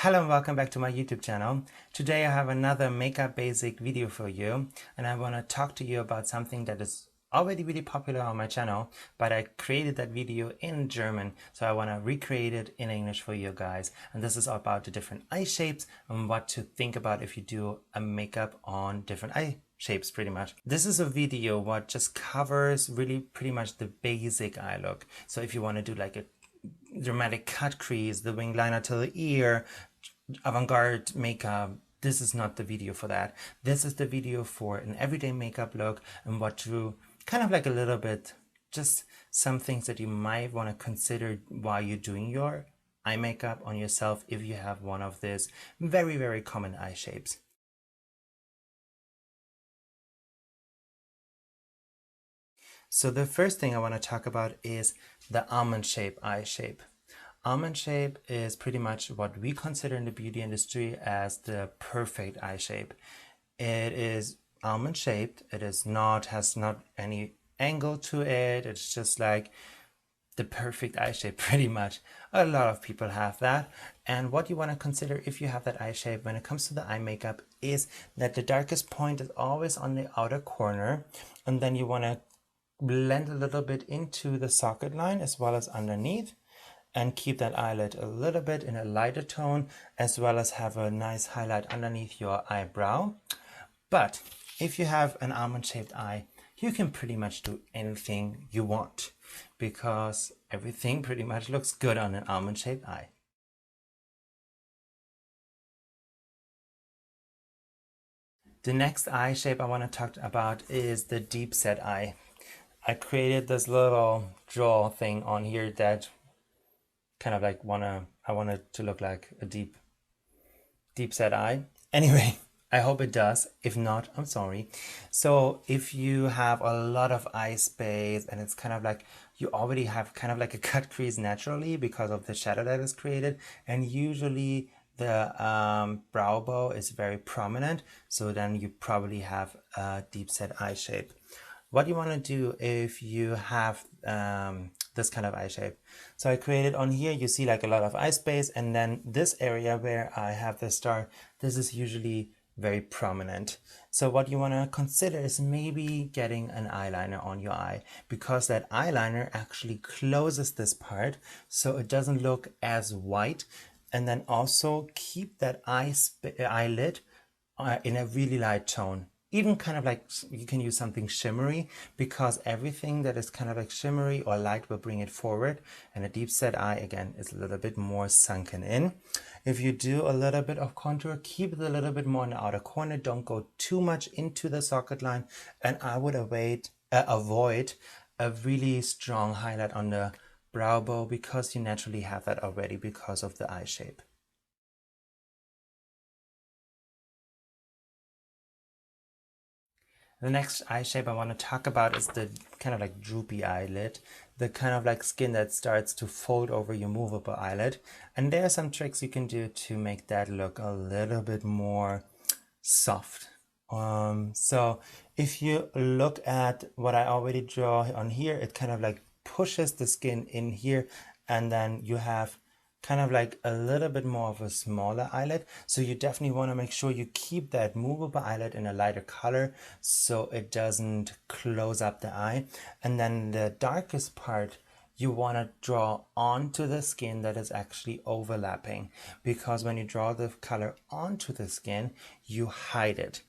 Hello and welcome back to my YouTube channel. Today I have another makeup basic video for you, and I want to talk to you about something that is already really popular on my channel, but I created that video in German, so I want to recreate it in English for you guys. And this is about the different eye shapes and what to think about if you do a makeup on different eye shapes pretty much. This is a video what just covers really pretty much the basic eye look. So if you want to do like a dramatic cut crease, the wing liner to the ear, avant-garde makeup, this is not the video for that. This is the video for an everyday makeup look and what to kind of like a little bit, just some things that you might want to consider while you're doing your eye makeup on yourself if you have one of these very common eye shapes. So the first thing I want to talk about is the almond shape eye shape. Almond shape is pretty much what we consider in the beauty industry as the perfect eye shape. It is almond shaped. It is not, has not any angle to it. It's just like the perfect eye shape pretty much. A lot of people have that. And what you want to consider if you have that eye shape when it comes to the eye makeup is that the darkest point is always on the outer corner, and then you want to blend a little bit into the socket line as well as underneath, and keep that eyelid a little bit in a lighter tone, as well as have a nice highlight underneath your eyebrow. But if you have an almond shaped eye, you can pretty much do anything you want because everything pretty much looks good on an almond shaped eye. The next eye shape I want to talk about is the deep set eye. I created this little draw thing on here that kind of like I want it to look like a deep set eye. Anyway, I hope it does. If not, I'm sorry. So if you have a lot of eye space and it's kind of like you already have kind of like a cut crease naturally because of the shadow that is created, and usually the brow bone is very prominent, so then you probably have a deep set eye shape. What you want to do if you have this kind of eye shape. So I created on here, you see like a lot of eye space, and then this area where I have the star, this is usually very prominent. So what you want to consider is maybe getting an eyeliner on your eye, because that eyeliner actually closes this part so it doesn't look as white, and then also keep that eyelid in a really light tone. Even kind of like you can use something shimmery, because everything that is kind of like shimmery or light will bring it forward, and a deep set eye again is a little bit more sunken in. If you do a little bit of contour, keep it a little bit more in the outer corner, don't go too much into the socket line, and I would avoid a really strong highlight on the brow bone because you naturally have that already because of the eye shape. The next eye shape I want to talk about is the kind of like droopy eyelid, the kind of like skin that starts to fold over your movable eyelid. And there are some tricks you can do to make that look a little bit more soft. So if you look at what I already draw on here, it kind of like pushes the skin in here, and then you have kind of like a little bit more of a smaller eyelid. So you definitely want to make sure you keep that movable eyelid in a lighter color so it doesn't close up the eye. And then the darkest part you want to draw onto the skin that is actually overlapping, because when you draw the color onto the skin, you hide it.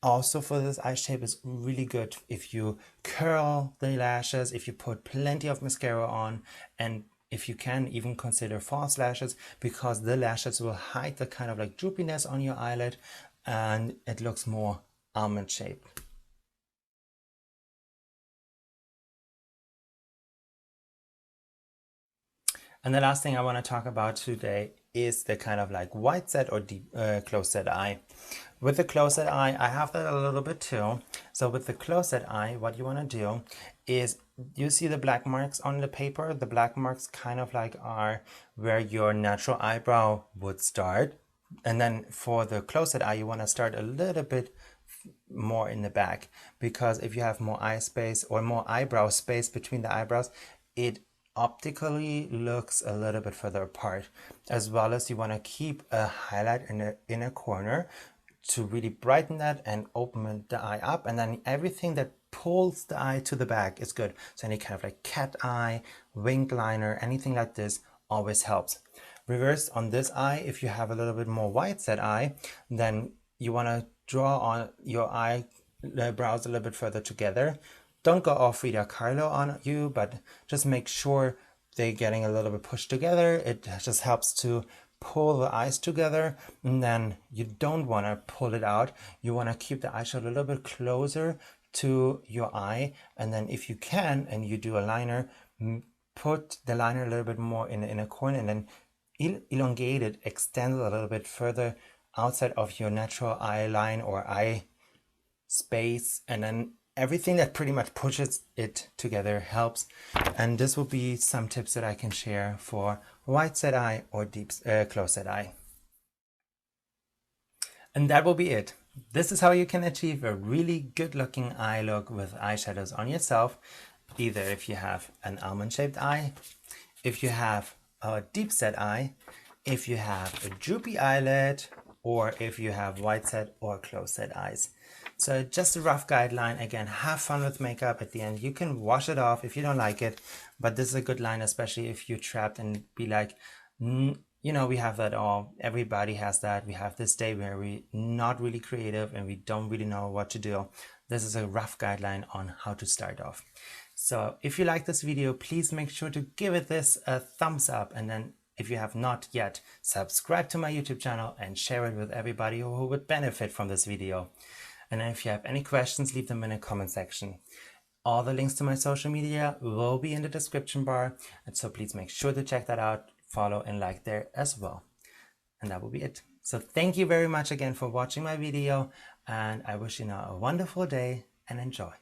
Also for this eye shape, is really good if you curl the lashes, if you put plenty of mascara on, and if you can even consider false lashes, because the lashes will hide the kind of like droopiness on your eyelid and it looks more almond shaped. And the last thing I want to talk about today is the kind of like wide set or deep close set eye. With the close set eye, I have that a little bit too. So with the close set eye, what you want to do is, you see the black marks on the paper? The black marks kind of like are where your natural eyebrow would start. And then for the close set eye, you want to start a little bit more in the back, because if you have more eye space or more eyebrow space between the eyebrows, it optically looks a little bit further apart, as well as you want to keep a highlight in the inner corner to really brighten that and open the eye up, and then everything that pulls the eye to the back is good. So any kind of like cat eye, winged liner, anything like this always helps. Reverse on this eye, if you have a little bit more wide set eye, then you want to draw on your eyebrows a little bit further together. Don't go all Frida Kahlo on you, but just make sure they're getting a little bit pushed together. It just helps to pull the eyes together, and then you don't want to pull it out. You want to keep the eyeshadow a little bit closer to your eye, and then if you can, and you do a liner, put the liner a little bit more in the inner corner, and then elongate it, extend it a little bit further outside of your natural eye line or eye space, and then everything that pretty much pushes it together helps. And this will be some tips that I can share for wide set eye or deep close set eye. And that will be it. This is how you can achieve a really good looking eye look with eyeshadows on yourself, either if you have an almond shaped eye, if you have a deep set eye, if you have a droopy eyelid, or if you have wide set or close set eyes. So just a rough guideline. Again, have fun with makeup at the end. You can wash it off if you don't like it, but this is a good line, especially if you're trapped and be like, you know, we have that all. Everybody has that. We have this day where we're not really creative and we don't really know what to do. This is a rough guideline on how to start off. So if you like this video, please make sure to give it this a thumbs up, and then if you have not yet, subscribe to my YouTube channel and share it with everybody who would benefit from this video. And if you have any questions, leave them in the comment section. All the links to my social media will be in the description bar, and so please make sure to check that out, follow and like there as well. And that will be it. So thank you very much again for watching my video, and I wish you now a wonderful day and enjoy.